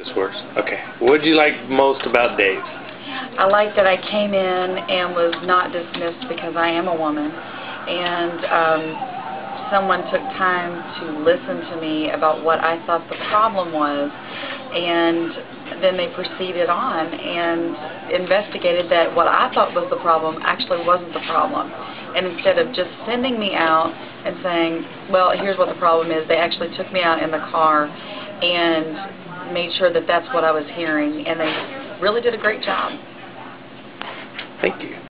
this works. Okay. What did you like most about Dave? I like that I came in and was not dismissed because I am a woman, and someone took time to listen to me about what I thought the problem was, and then they proceeded on and investigated that what I thought was the problem actually wasn't the problem. And instead of just sending me out and saying, well, here's what the problem is, they actually took me out in the car and made sure that that's what I was hearing, and they really did a great job. Thank you.